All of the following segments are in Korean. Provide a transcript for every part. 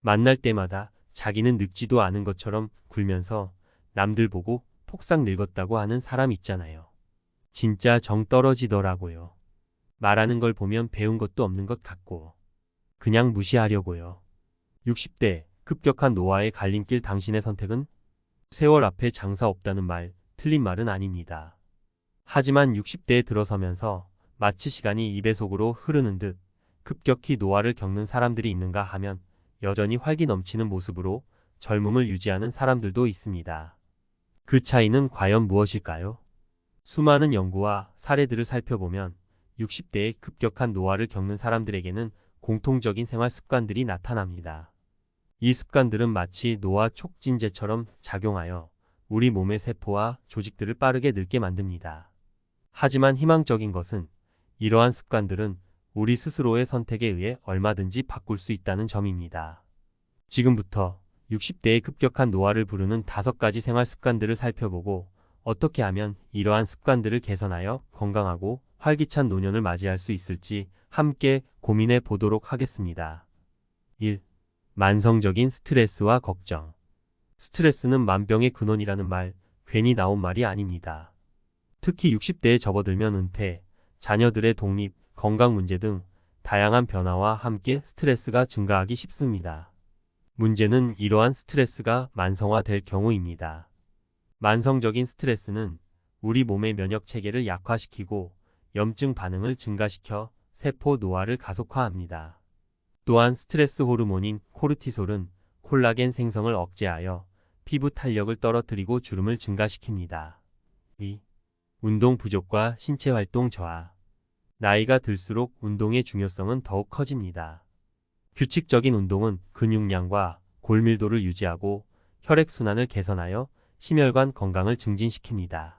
만날 때마다 자기는 늙지도 않은 것처럼 굴면서 남들 보고 폭삭 늙었다고 하는 사람 있잖아요. 진짜 정 떨어지더라고요. 말하는 걸 보면 배운 것도 없는 것 같고 그냥 무시하려고요. 60대 급격한 노화의 갈림길, 당신의 선택은? 세월 앞에 장사 없다는 말, 틀린 말은 아닙니다. 하지만 60대에 들어서면서 마치 시간이 입의 속으로 흐르는 듯 급격히 노화를 겪는 사람들이 있는가 하면 여전히 활기 넘치는 모습으로 젊음을 유지하는 사람들도 있습니다. 그 차이는 과연 무엇일까요? 수많은 연구와 사례들을 살펴보면 60대의 급격한 노화를 겪는 사람들에게는 공통적인 생활 습관들이 나타납니다. 이 습관들은 마치 노화 촉진제처럼 작용하여 우리 몸의 세포와 조직들을 빠르게 늙게 만듭니다. 하지만 희망적인 것은 이러한 습관들은 우리 스스로의 선택에 의해 얼마든지 바꿀 수 있다는 점입니다. 지금부터 60대의 급격한 노화를 부르는 5가지 생활 습관들을 살펴보고 어떻게 하면 이러한 습관들을 개선하여 건강하고 활기찬 노년을 맞이할 수 있을지 함께 고민해 보도록 하겠습니다. 1. 만성적인 스트레스와 걱정. 스트레스는 만병의 근원이라는 말, 괜히 나온 말이 아닙니다. 특히 60대에 접어들면 은퇴, 자녀들의 독립, 건강 문제 등 다양한 변화와 함께 스트레스가 증가하기 쉽습니다. 문제는 이러한 스트레스가 만성화될 경우입니다. 만성적인 스트레스는 우리 몸의 면역 체계를 약화시키고 염증 반응을 증가시켜 세포 노화를 가속화합니다. 또한 스트레스 호르몬인 코르티솔은 콜라겐 생성을 억제하여 피부 탄력을 떨어뜨리고 주름을 증가시킵니다. 2. 운동 부족과 신체 활동 저하. 나이가 들수록 운동의 중요성은 더욱 커집니다. 규칙적인 운동은 근육량과 골밀도를 유지하고 혈액순환을 개선하여 심혈관 건강을 증진시킵니다.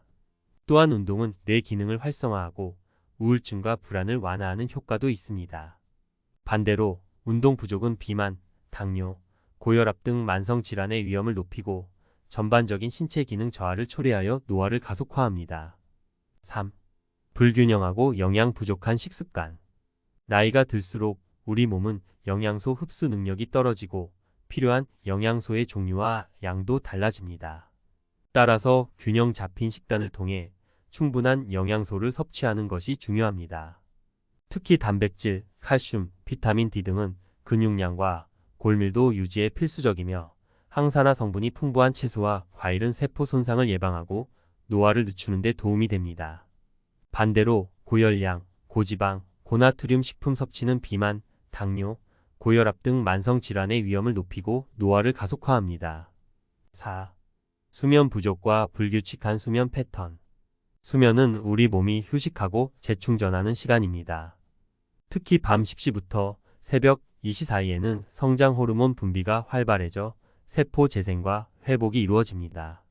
또한 운동은 뇌 기능을 활성화하고 우울증과 불안을 완화하는 효과도 있습니다. 반대로 운동 부족은 비만, 당뇨, 고혈압 등 만성 질환의 위험을 높이고 전반적인 신체 기능 저하를 초래하여 노화를 가속화합니다. 3. 불균형하고 영양 부족한 식습관. 나이가 들수록 우리 몸은 영양소 흡수 능력이 떨어지고 필요한 영양소의 종류와 양도 달라집니다. 따라서 균형 잡힌 식단을 통해 충분한 영양소를 섭취하는 것이 중요합니다. 특히 단백질, 칼슘, 비타민 D 등은 근육량과 골밀도 유지에 필수적이며 항산화 성분이 풍부한 채소와 과일은 세포 손상을 예방하고 노화를 늦추는 데 도움이 됩니다. 반대로 고열량, 고지방, 고나트륨 식품 섭취는 비만, 당뇨, 고혈압 등 만성 질환의 위험을 높이고 노화를 가속화합니다. 4. 수면 부족과 불규칙한 수면 패턴. 수면은 우리 몸이 휴식하고 재충전하는 시간입니다. 특히 밤 10시부터 새벽 2시 사이에는 성장 호르몬 분비가 활발해져 세포 재생과 회복이 이루어집니다.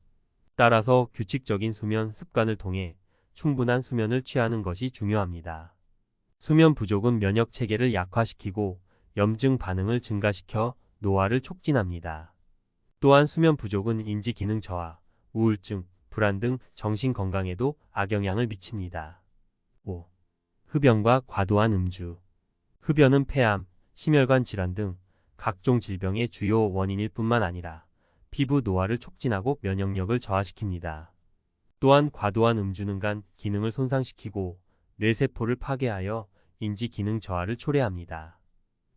따라서 규칙적인 수면 습관을 통해 충분한 수면을 취하는 것이 중요합니다. 수면 부족은 면역 체계를 약화시키고 염증 반응을 증가시켜 노화를 촉진합니다. 또한 수면 부족은 인지 기능 저하, 우울증, 불안 등 정신 건강에도 악영향을 미칩니다. 5. 흡연과 과도한 음주. 흡연은 폐암, 심혈관 질환 등 각종 질병의 주요 원인일 뿐만 아니라 피부 노화를 촉진하고 면역력을 저하시킵니다. 또한 과도한 음주는 간 기능을 손상시키고 뇌세포를 파괴하여 인지 기능 저하를 초래합니다.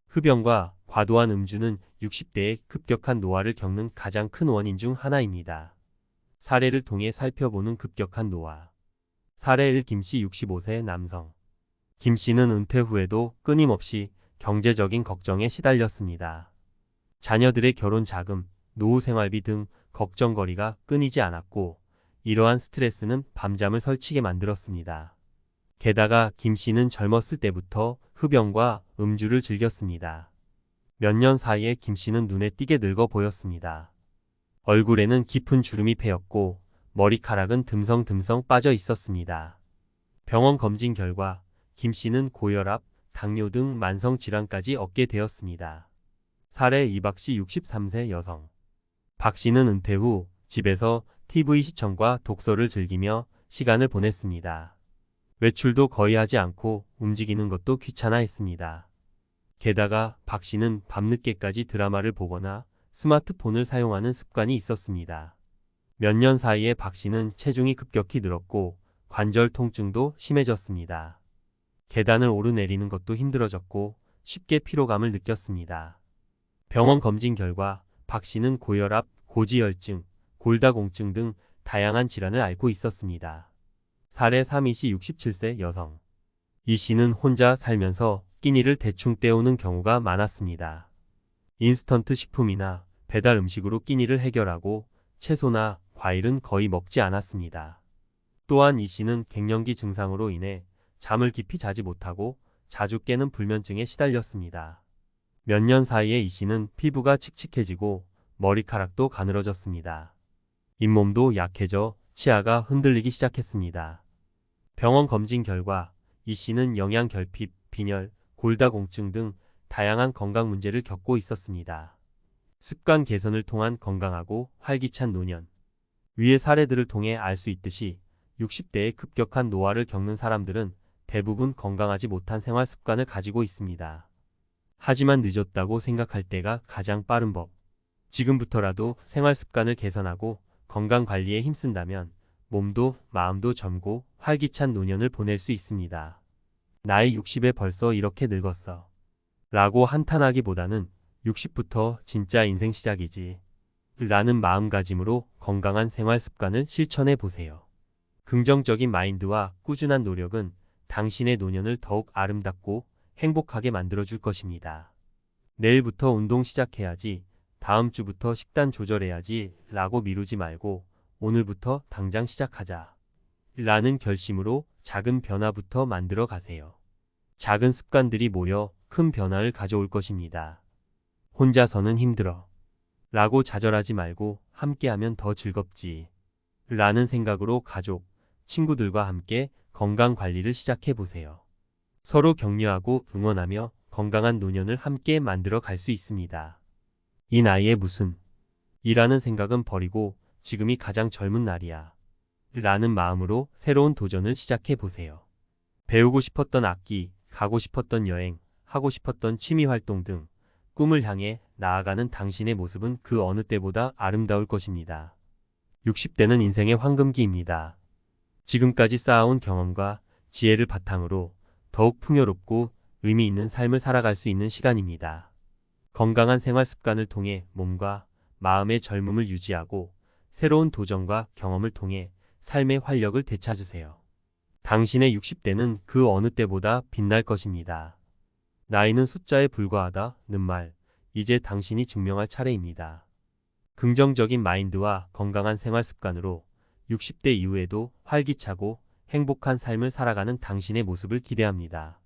흡연과 과도한 음주는 60대의 급격한 노화를 겪는 가장 큰 원인 중 하나입니다. 사례를 통해 살펴보는 급격한 노화. 사례 1. 김씨 65세 남성. 김씨는 은퇴 후에도 끊임없이 경제적인 걱정에 시달렸습니다. 자녀들의 결혼 자금, 노후 생활비 등 걱정거리가 끊이지 않았고 이러한 스트레스는 밤잠을 설치게 만들었습니다. 게다가 김씨는 젊었을 때부터 흡연과 음주를 즐겼습니다. 몇 년 사이에 김씨는 눈에 띄게 늙어 보였습니다. 얼굴에는 깊은 주름이 패였고 머리카락은 듬성듬성 빠져 있었습니다. 병원 검진 결과 김씨는 고혈압, 당뇨 등 만성 질환까지 얻게 되었습니다. 사례 2. 박씨 63세 여성. 박씨는 은퇴 후 집에서 TV 시청과 독서를 즐기며 시간을 보냈습니다. 외출도 거의 하지 않고 움직이는 것도 귀찮아 했습니다. 게다가 박 씨는 밤늦게까지 드라마를 보거나 스마트폰을 사용하는 습관이 있었습니다. 몇 년 사이에 박 씨는 체중이 급격히 늘었고 관절 통증도 심해졌습니다. 계단을 오르내리는 것도 힘들어졌고 쉽게 피로감을 느꼈습니다. 병원 검진 결과 박 씨는 고혈압, 고지혈증, 골다공증 등 다양한 질환을 앓고 있었습니다. 사례 3이 씨 67세 여성. 이 씨는 혼자 살면서 끼니를 대충 때우는 경우가 많았습니다. 인스턴트 식품이나 배달 음식으로 끼니를 해결하고 채소나 과일은 거의 먹지 않았습니다. 또한 이 씨는 갱년기 증상으로 인해 잠을 깊이 자지 못하고 자주 깨는 불면증에 시달렸습니다. 몇 년 사이에 이 씨는 피부가 칙칙해지고 머리카락도 가늘어졌습니다. 잇몸도 약해져 치아가 흔들리기 시작했습니다. 병원 검진 결과 이 씨는 영양결핍, 빈혈, 골다공증 등 다양한 건강 문제를 겪고 있었습니다. 습관 개선을 통한 건강하고 활기찬 노년. 위의 사례들을 통해 알 수 있듯이 60대의 급격한 노화를 겪는 사람들은 대부분 건강하지 못한 생활 습관을 가지고 있습니다. 하지만 늦었다고 생각할 때가 가장 빠른 법. 지금부터라도 생활 습관을 개선하고 건강 관리에 힘쓴다면 몸도 마음도 젊고 활기찬 노년을 보낼 수 있습니다. 나이 60에 벌써 이렇게 늙었어. 라고 한탄하기보다는 60부터 진짜 인생 시작이지. 라는 마음가짐으로 건강한 생활 습관을 실천해 보세요. 긍정적인 마인드와 꾸준한 노력은 당신의 노년을 더욱 아름답고 행복하게 만들어줄 것입니다. 내일부터 운동 시작해야지, 다음 주부터 식단 조절해야지 라고 미루지 말고 오늘부터 당장 시작하자 라는 결심으로 작은 변화부터 만들어 가세요. 작은 습관들이 모여 큰 변화를 가져올 것입니다. 혼자서는 힘들어 라고 좌절하지 말고 함께하면 더 즐겁지 라는 생각으로 가족, 친구들과 함께 건강 관리를 시작해 보세요. 서로 격려하고 응원하며 건강한 노년을 함께 만들어 갈 수 있습니다. 이 나이에 무슨 이라는 생각은 버리고 지금이 가장 젊은 날이야 라는 마음으로 새로운 도전을 시작해 보세요. 배우고 싶었던 악기, 가고 싶었던 여행, 하고 싶었던 취미 활동 등 꿈을 향해 나아가는 당신의 모습은 그 어느 때보다 아름다울 것입니다. 60대는 인생의 황금기입니다. 지금까지 쌓아온 경험과 지혜를 바탕으로 더욱 풍요롭고 의미 있는 삶을 살아갈 수 있는 시간입니다. 건강한 생활 습관을 통해 몸과 마음의 젊음을 유지하고 새로운 도전과 경험을 통해 삶의 활력을 되찾으세요. 당신의 60대는 그 어느 때보다 빛날 것입니다. 나이는 숫자에 불과하다는 말, 이제 당신이 증명할 차례입니다. 긍정적인 마인드와 건강한 생활 습관으로 60대 이후에도 활기차고 행복한 삶을 살아가는 당신의 모습을 기대합니다.